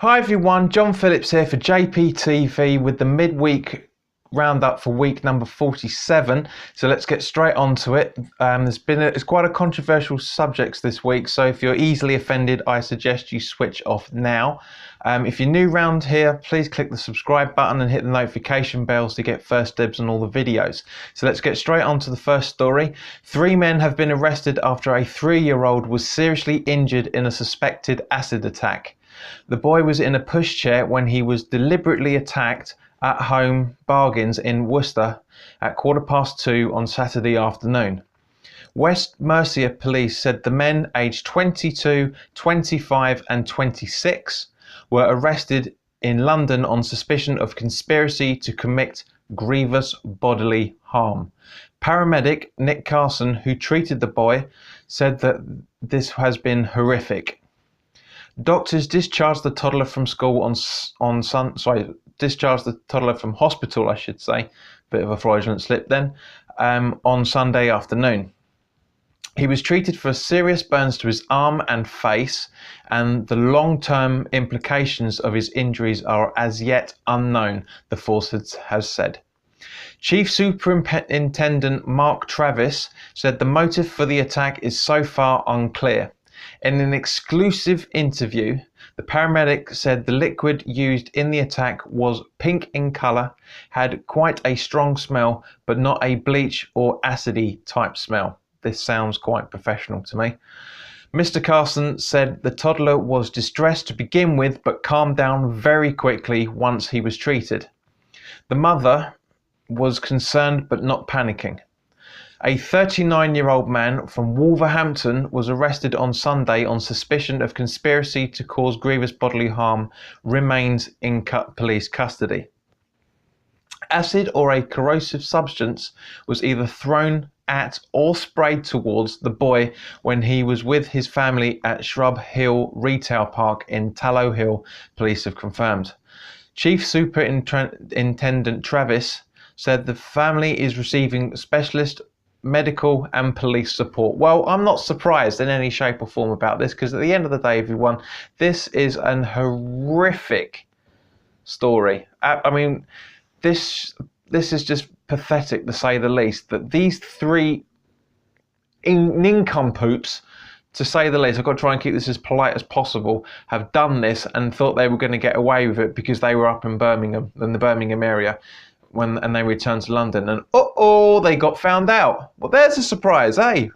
Hi everyone, John Phillips here for JPTV with the midweek roundup for week number 47. So let's get straight onto it. It's quite a controversial subject this week, so if you're easily offended, I suggest you switch off now. If you're new round here, please click the subscribe button and hit the notification bells to get first dibs on all the videos. So let's get straight on to the first story. 3 men have been arrested after a 3-year-old was seriously injured in a suspected acid attack. The boy was in a pushchair when he was deliberately attacked at Home Bargains in Worcester at 2:15 on Saturday afternoon. West Mercia police said the men aged 22, 25 and 26 were arrested in London on suspicion of conspiracy to commit grievous bodily harm. Paramedic Nick Carson, who treated the boy, said that this has been horrific. Doctors discharged the toddler from school discharged the toddler from hospital, I should say, bit of a fraudulent slip then, on Sunday afternoon. He was treated for serious burns to his arm and face, and the long-term implications of his injuries are as yet unknown, the force has said. Chief Superintendent Mark Travis said the motive for the attack is so far unclear. In an exclusive interview, the paramedic said the liquid used in the attack was pink in colour, had quite a strong smell, but not a bleach or acidy type smell. This sounds quite professional to me. Mr. Carson said the toddler was distressed to begin with, but calmed down very quickly once he was treated. The mother was concerned but not panicking. A 39-year-old man from Wolverhampton was arrested on Sunday on suspicion of conspiracy to cause grievous bodily harm, remains in police custody. Acid or a corrosive substance was either thrown at or sprayed towards the boy when he was with his family at Shrub Hill Retail Park in Tallow Hill, police have confirmed. Chief Superintendent Travis said the family is receiving specialist medical and police support. Well, I'm not surprised in any shape or form about this, because at the end of the day, everyone, this is an horrific story. I mean, this is just pathetic to say the least, that these 3 nincompoops, to say the least, I've got to try and keep this as polite as possible, have done this and thought they were going to get away with it because they were up in Birmingham, in the Birmingham area, and they returned to London, and they got found out. Well, there's a surprise, eh?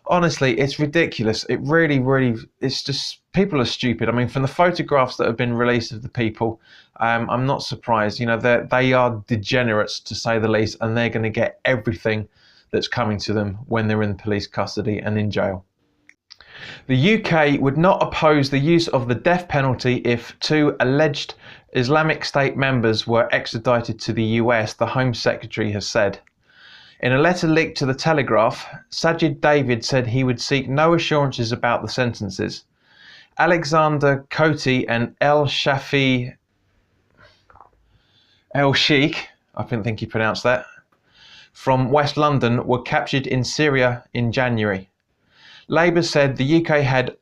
Honestly, it's ridiculous. It really, it's just, people are stupid. I mean, from the photographs that have been released of the people, I'm not surprised. You know, they are degenerates, to say the least, and they're going to get everything that's coming to them when they're in police custody and in jail. The UK would not oppose the use of the death penalty if 2 alleged Islamic State members were extradited to the US, the Home Secretary has said. In a letter leaked to The Telegraph, Sajid David said he would seek no assurances about the sentences. Alexander Coty and El Sheikh, I think he pronounced that, from West London were captured in Syria in January. Labour said the UK had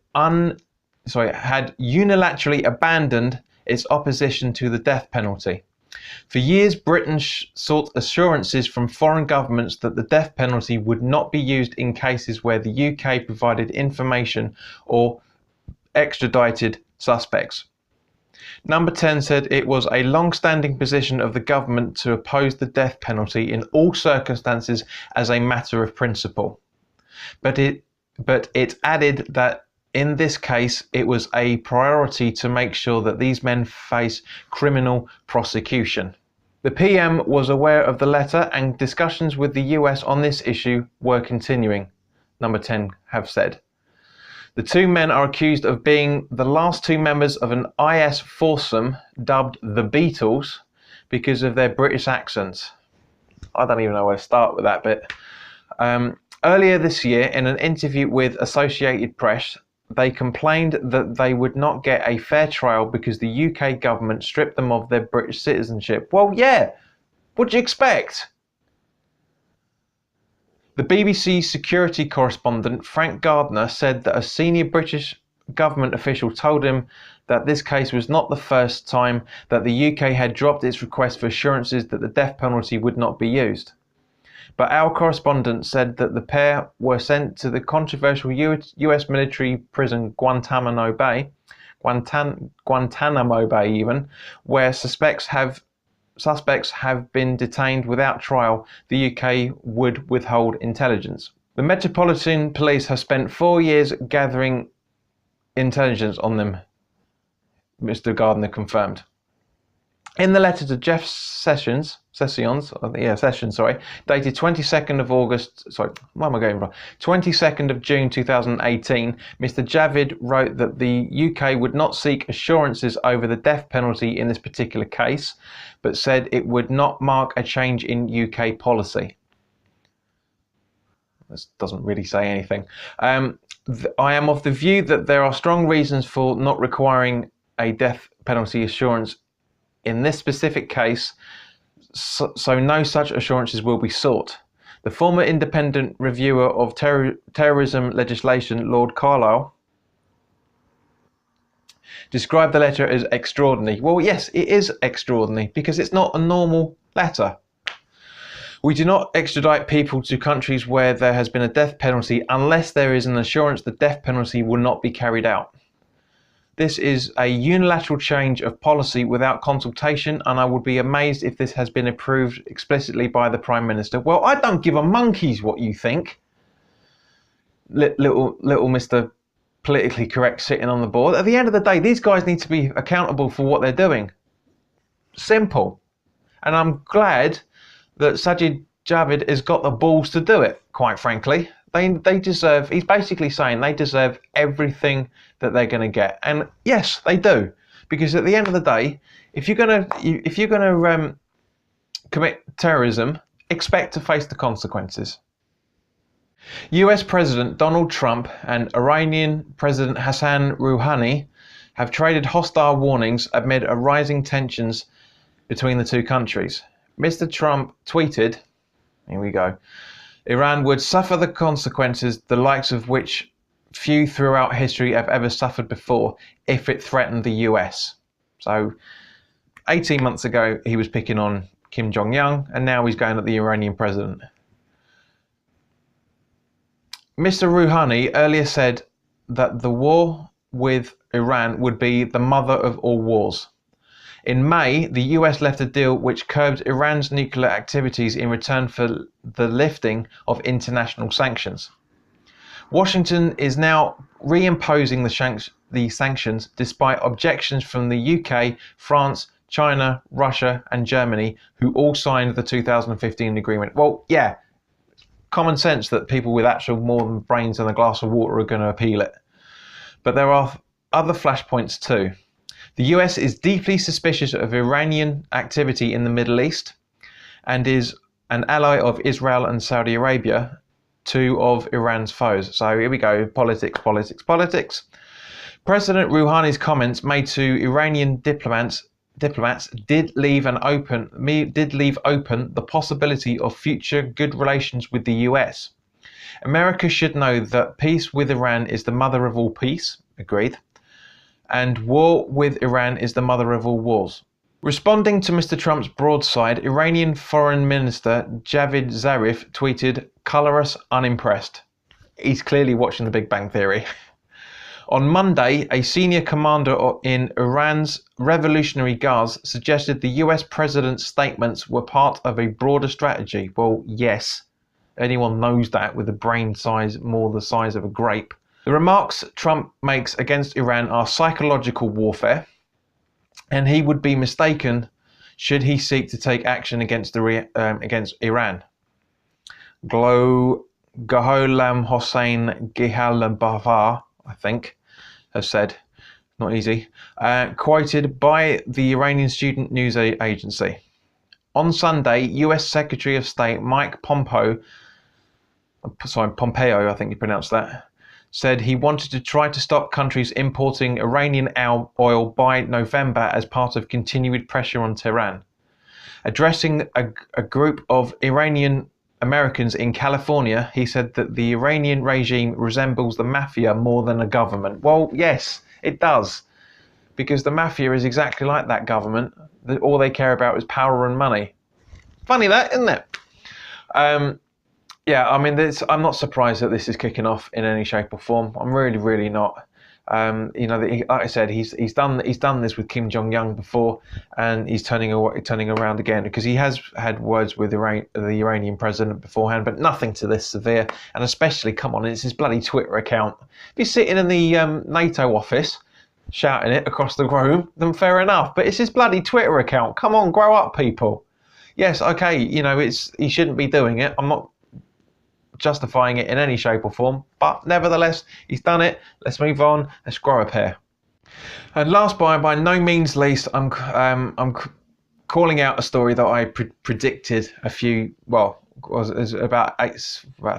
unilaterally abandoned its opposition to the death penalty. For years, Britain sought assurances from foreign governments that the death penalty would not be used in cases where the UK provided information or extradited suspects. Number 10 said it was a long-standing position of the government to oppose the death penalty in all circumstances as a matter of principle. But it added that in this case, it was a priority to make sure that these men face criminal prosecution. The PM was aware of the letter and discussions with the US on this issue were continuing, Number 10 have said. The 2 men are accused of being the last 2 members of an IS foursome dubbed the Beatles because of their British accents. I don't even know where to start with that bit. Earlier this year, in an interview with Associated Press, they complained that they would not get a fair trial because the UK government stripped them of their British citizenship. Well, yeah, what do you expect? The BBC security correspondent Frank Gardner said that a senior British government official told him that this case was not the first time that the UK had dropped its request for assurances that the death penalty would not be used. But our correspondent said that the pair were sent to the controversial US military prison Guantanamo Bay, even, where suspects have been detained without trial. The UK would withhold intelligence. The Metropolitan Police have spent 4 years gathering intelligence on them, Mr. Gardner confirmed. In the letter to Jeff Sessions, dated 22nd of August, 22nd of June 2018, Mr. Javid wrote that the UK would not seek assurances over the death penalty in this particular case, but said it would not mark a change in UK policy. This doesn't really say anything. I am of the view that there are strong reasons for not requiring a death penalty assurance in this specific case, so no such assurances will be sought. The former independent reviewer of terrorism legislation, Lord Carlisle, described the letter as extraordinary. Well, yes, it is extraordinary because it's not a normal letter. We do not extradite people to countries where there has been a death penalty unless there is an assurance the death penalty will not be carried out. This is a unilateral change of policy without consultation, and I would be amazed if this has been approved explicitly by the Prime Minister. Well, I don't give a monkey's what you think. Little Mr. Politically Correct sitting on the board. At the end of the day, these guys need to be accountable for what they're doing. Simple. And I'm glad that Sajid Javid has got the balls to do it, quite frankly. They deserve, he's basically saying they deserve everything that they're going to get. And yes, they do. Because at the end of the day, if you're going to commit terrorism, expect to face the consequences. US President Donald Trump and Iranian President Hassan Rouhani have traded hostile warnings amid a rising tensions between the two countries. Mr. Trump tweeted, here we go, Iran would suffer the consequences the likes of which few throughout history have ever suffered before if it threatened the US. So 18 months ago he was picking on Kim Jong-un, and now he's going at the Iranian president. Mr. Rouhani earlier said that the war with Iran would be the mother of all wars. In May, the US left a deal which curbed Iran's nuclear activities in return for the lifting of international sanctions. Washington is now reimposing the sanctions despite objections from the UK, France, China, Russia and Germany, who all signed the 2015 agreement. Well, yeah, common sense that people with actual more than brains and a glass of water are going to appeal it. But there are other flashpoints too. The US is deeply suspicious of Iranian activity in the Middle East and is an ally of Israel and Saudi Arabia, two of Iran's foes. So here we go, politics. President Rouhani's comments made to Iranian diplomats did leave open the possibility of future good relations with the US. America should know that peace with Iran is the mother of all peace, agreed, and war with Iran is the mother of all wars. Responding to Mr. Trump's broadside, Iranian Foreign Minister Javad Zarif tweeted, "Colorous, unimpressed." He's clearly watching The Big Bang Theory. On Monday, a senior commander in Iran's Revolutionary Guards suggested the US president's statements were part of a broader strategy. Well, yes, anyone knows that with a brain size more the size of a grape. The remarks Trump makes against Iran are psychological warfare, and he would be mistaken should he seek to take action against Iran. Gholam Hossein Gihalabavar, I think, has said, not easy, quoted by the Iranian Student News Agency. On Sunday, US Secretary of State Mike Pompeo, I think you pronounce that, said he wanted to try to stop countries importing Iranian oil by November as part of continued pressure on Tehran. Addressing a group of Iranian Americans in California, he said that the Iranian regime resembles the mafia more than a government. Well, yes, it does, because the mafia is exactly like that government. All they care about is power and money. Funny that, isn't it? Yeah, I mean, I'm not surprised that this is kicking off in any shape or form. I'm really, really not. You know, like I said, he's done this with Kim Jong-un before, and he's turning around again, because he has had words with the Iranian president beforehand, but nothing to this severe. And especially, come on, it's his bloody Twitter account. If he's sitting in the NATO office shouting it across the room, then fair enough. But it's his bloody Twitter account. Come on, grow up, people. Yes, okay, you know, he shouldn't be doing it. I'm not justifying it in any shape or form, but nevertheless, he's done it. Let's move on. Let's grow a pair. And last, by no means least, I'm calling out a story that I predicted about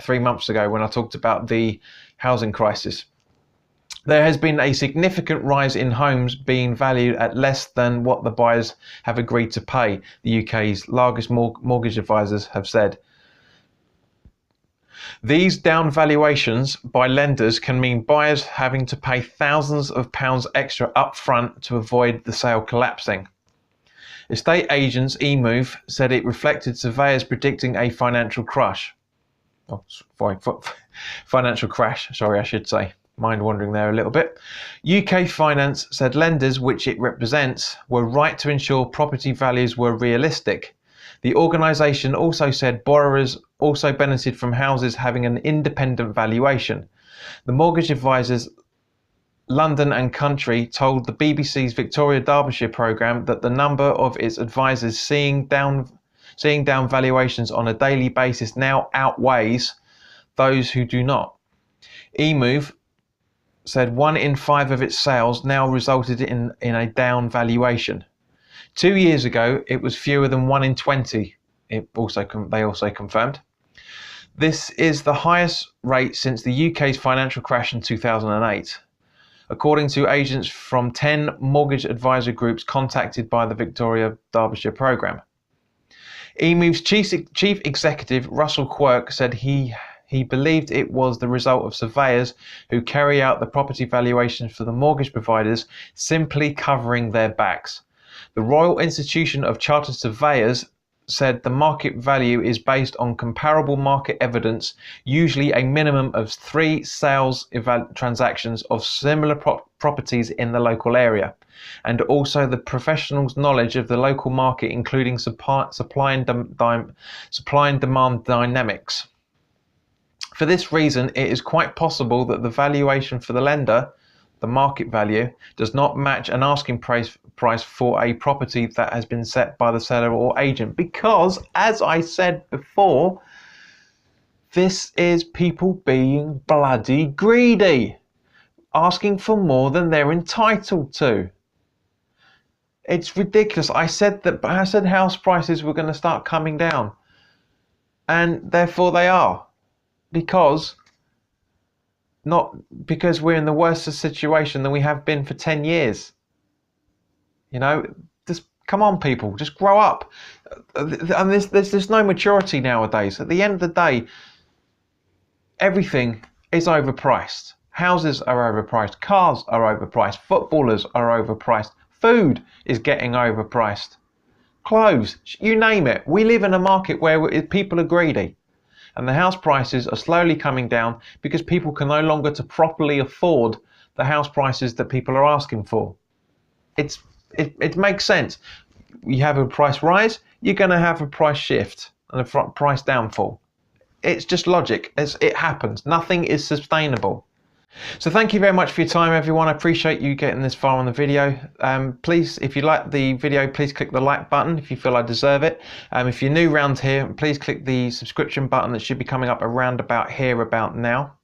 3 months ago, when I talked about the housing crisis. There has been a significant rise in homes being valued at less than what the buyers have agreed to pay, the UK's largest mortgage advisors have said. These down valuations by lenders can mean buyers having to pay thousands of pounds extra up front to avoid the sale collapsing. Estate agents eMove said it reflected surveyors predicting a financial crash. Financial crash, sorry, I should say. Mind wandering there a little bit. UK Finance said lenders, which it represents, were right to ensure property values were realistic. The organisation also said borrowers also benefited from houses having an independent valuation. The mortgage advisors London and Country told the BBC's Victoria Derbyshire programme that the number of its advisors seeing down valuations on a daily basis now outweighs those who do not. eMove said 1 in 5 of its sales now resulted in a down valuation. 2 years ago, it was fewer than 1 in 20. They also confirmed. This is the highest rate since the UK's financial crash in 2008, according to agents from 10 mortgage advisor groups contacted by the Victoria Derbyshire programme. eMove's chief executive, Russell Quirk, said he believed it was the result of surveyors who carry out the property valuations for the mortgage providers simply covering their backs. The Royal Institution of Chartered Surveyors said the market value is based on comparable market evidence, usually a minimum of 3 sales transactions of similar properties in the local area, and also the professionals' knowledge of the local market, including supply and demand dynamics. For this reason, it is quite possible that the valuation for the lender, the market value, does not match an asking price for a property that has been set by the seller or agent, because, as I said before, this is people being bloody greedy, asking for more than they're entitled to. It's ridiculous. I said house prices were going to start coming down, and therefore they are. Not because we're in the worst situation than we have been for 10 years. You know, just come on, people, just grow up. And there's no maturity nowadays. At the end of the day, everything is overpriced. Houses are overpriced. Cars are overpriced. Footballers are overpriced. Food is getting overpriced. Clothes, you name it. We live in a market where people are greedy. And the house prices are slowly coming down because people can no longer properly afford the house prices that people are asking for. It makes sense. You have a price rise, you're going to have a price shift and a price downfall. It's just logic. It happens. Nothing is sustainable. So thank you very much for your time, everyone. I appreciate you getting this far on the video. Please, if you like the video, please click the like button if you feel I deserve it. If you're new around here, please click the subscription button that should be coming up around about here about now.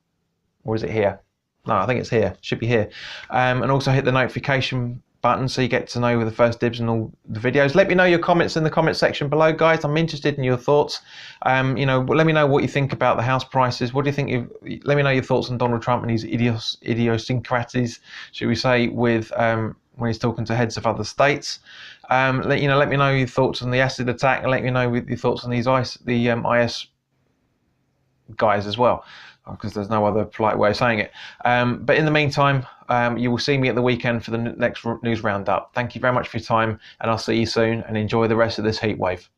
Or is it here? No, I think it's here. It should be here. And also hit the notification button so you get to know with the first dibs and all the videos. Let me know your comments in the comment section below, guys. I'm interested in your thoughts. You know, let me know what you think about the house prices. What do you think? Let me know your thoughts on Donald Trump and his idiosyncrasies, should we say, with when he's talking to heads of other states. Let me know your thoughts on the acid attack, and let me know your thoughts on these IS guys as well, because there's no other polite way of saying it. But in the meantime, you will see me at the weekend for the next news roundup. Thank you very much for your time, and I'll see you soon, and enjoy the rest of this heat wave.